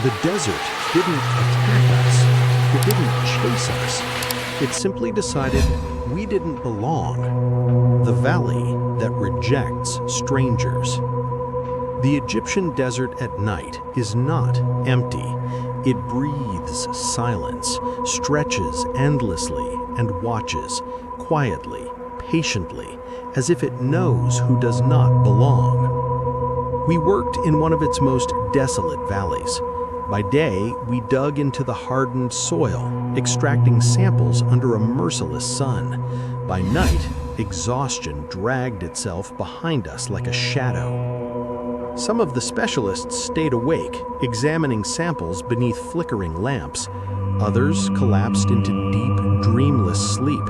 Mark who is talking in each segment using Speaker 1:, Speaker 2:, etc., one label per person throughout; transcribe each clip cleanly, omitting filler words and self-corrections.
Speaker 1: The desert didn't attack us. It didn't chase us. It simply decided we didn't belong. The valley that rejects strangers. The Egyptian desert at night is not empty. It breathes silence, stretches endlessly, and watches, quietly, patiently, as if it knows who does not belong. We worked in one of its most desolate valleys. By day, we dug into the hardened soil, extracting samples under a merciless sun. By night, exhaustion dragged itself behind us like a shadow. Some of the specialists stayed awake, examining samples beneath flickering lamps. Others collapsed into deep, dreamless sleep.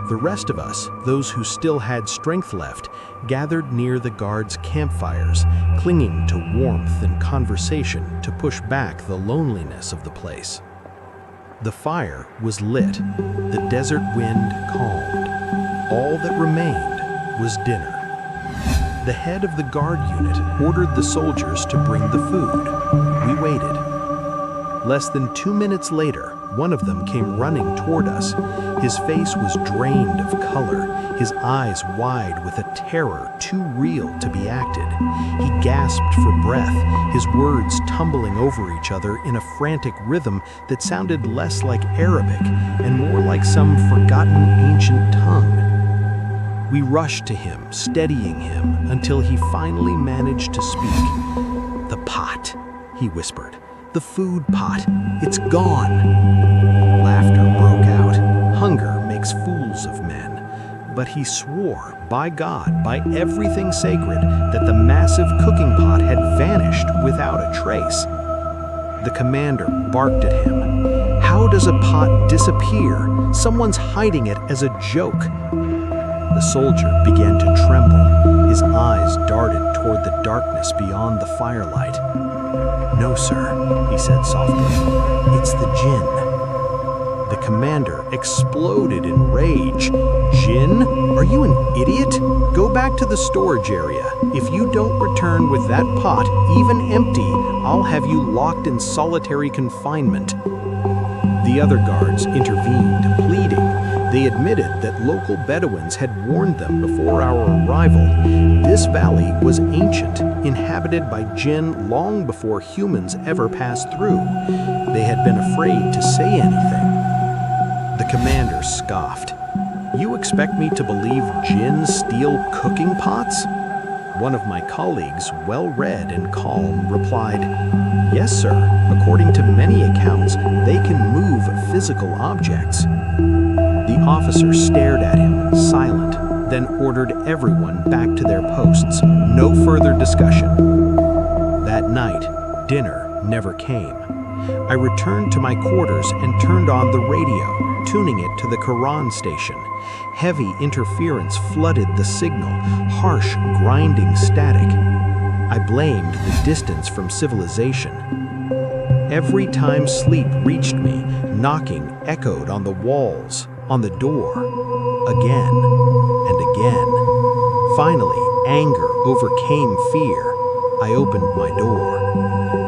Speaker 1: The rest of us, those who still had strength left, gathered near the guards' campfires, clinging to warmth and conversation to push back the loneliness of the place. The fire was lit. The desert wind calmed. All that remained was dinner. The head of the guard unit ordered the soldiers to bring the food. We waited. Less than 2 minutes later, one of them came running toward us. His face was drained of color, his eyes wide with a terror too real to be acted. He gasped for breath, his words tumbling over each other in a frantic rhythm that sounded less like Arabic and more like some forgotten ancient tongue. We rushed to him, steadying him, until he finally managed to speak. "The pot," he whispered. "The food pot. It's gone." Laughter broke out. Hunger makes fools of men. But he swore, by God, by everything sacred, that the massive cooking pot had vanished without a trace. The commander barked at him. "How does a pot disappear? Someone's hiding it as a joke." The soldier began to tremble. His eyes darted toward the darkness beyond the firelight. "No, sir," he said softly. "It's the Jinn." The commander exploded in rage. "Jinn? Are you an idiot? Go back to the storage area. If you don't return with that pot, even empty, I'll have you locked in solitary confinement." The other guards intervened, pleading. They admitted that local Bedouins had warned them before our arrival. This valley was ancient, inhabited by Jinn long before humans ever passed through. They had been afraid to say anything. The commander scoffed. "You expect me to believe Jinn steal cooking pots?" One of my colleagues, well-read and calm, replied, "Yes, sir. According to many accounts, they can move physical objects." The officer stared at him, silent, then ordered everyone back to their posts. No further discussion. That night, dinner never came. I returned to my quarters and turned on the radio, tuning it to the Quran station. Heavy interference flooded the signal, harsh, grinding static. I blamed the distance from civilization. Every time sleep reached me, knocking echoed on the walls, on the door, again and again. Finally, anger overcame fear. I opened my door.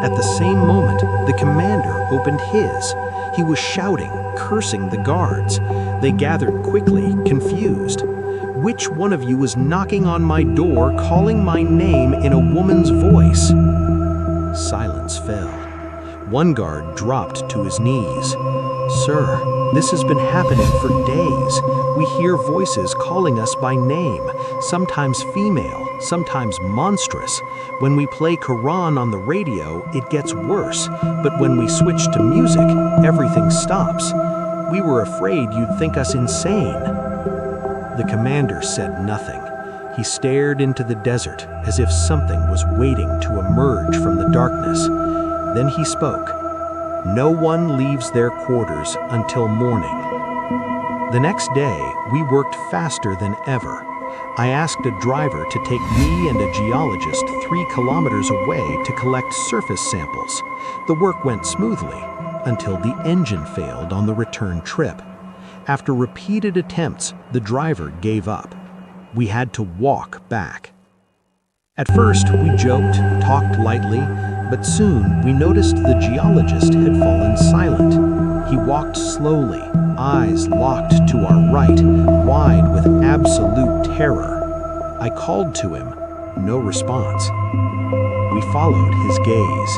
Speaker 1: At the same moment, the commander opened his. He was shouting, cursing the guards. They gathered quickly, confused. "Which one of you is knocking on my door, calling my name in a woman's voice?" Silence fell. One guard dropped to his knees. "Sir, this has been happening for days. We hear voices calling us by name, sometimes female, sometimes monstrous. When we play Quran on the radio, it gets worse, but when we switch to music, everything stops. We were afraid you'd think us insane." The commander said nothing. He stared into the desert as if something was waiting to emerge from the darkness. Then he spoke. "No one leaves their quarters until morning." The next day, we worked faster than ever. I asked a driver to take me and a geologist 3 kilometers away to collect surface samples. The work went smoothly until the engine failed on the return trip. After repeated attempts, the driver gave up. We had to walk back. At first, we joked, talked lightly, But soon we noticed the geologist had fallen silent. He walked slowly, eyes locked to our right, wide with absolute terror. I called to him, no response. We followed his gaze.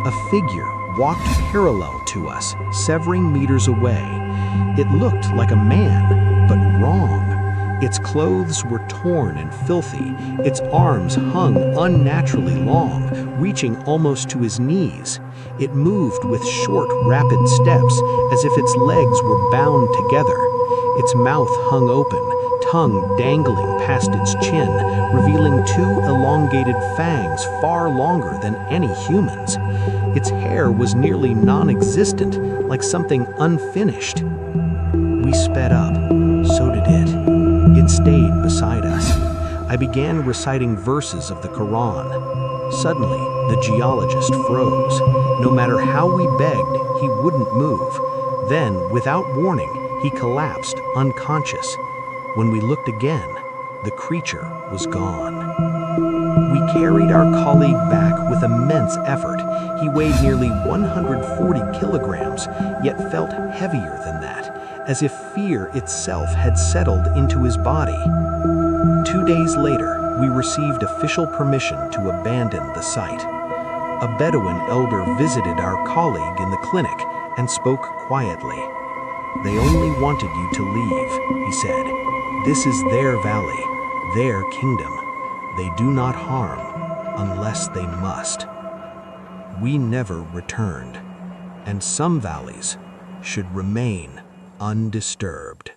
Speaker 1: A figure walked parallel to us, several meters away. It looked like a man, but wrong. Its clothes were torn and filthy. Its arms hung unnaturally long, reaching almost to his knees. It moved with short, rapid steps, as if its legs were bound together. Its mouth hung open, tongue dangling past its chin, revealing two elongated fangs far longer than any human's. Its hair was nearly non-existent, like something unfinished. We sped up. So did it. It stayed beside us. I began reciting verses of the Quran. Suddenly, the geologist froze. No matter how we begged, he wouldn't move. Then, without warning, he collapsed, unconscious. When we looked again, the creature was gone. We carried our colleague back with immense effort. He weighed nearly 140 kilograms, yet felt heavier than that, as if fear itself had settled into his body. 2 days later, we received official permission to abandon the site. A Bedouin elder visited our colleague in the clinic and spoke quietly. "They only wanted you to leave," he said. "This is their valley, their kingdom. They do not harm unless they must." We never returned, and some valleys should remain undisturbed.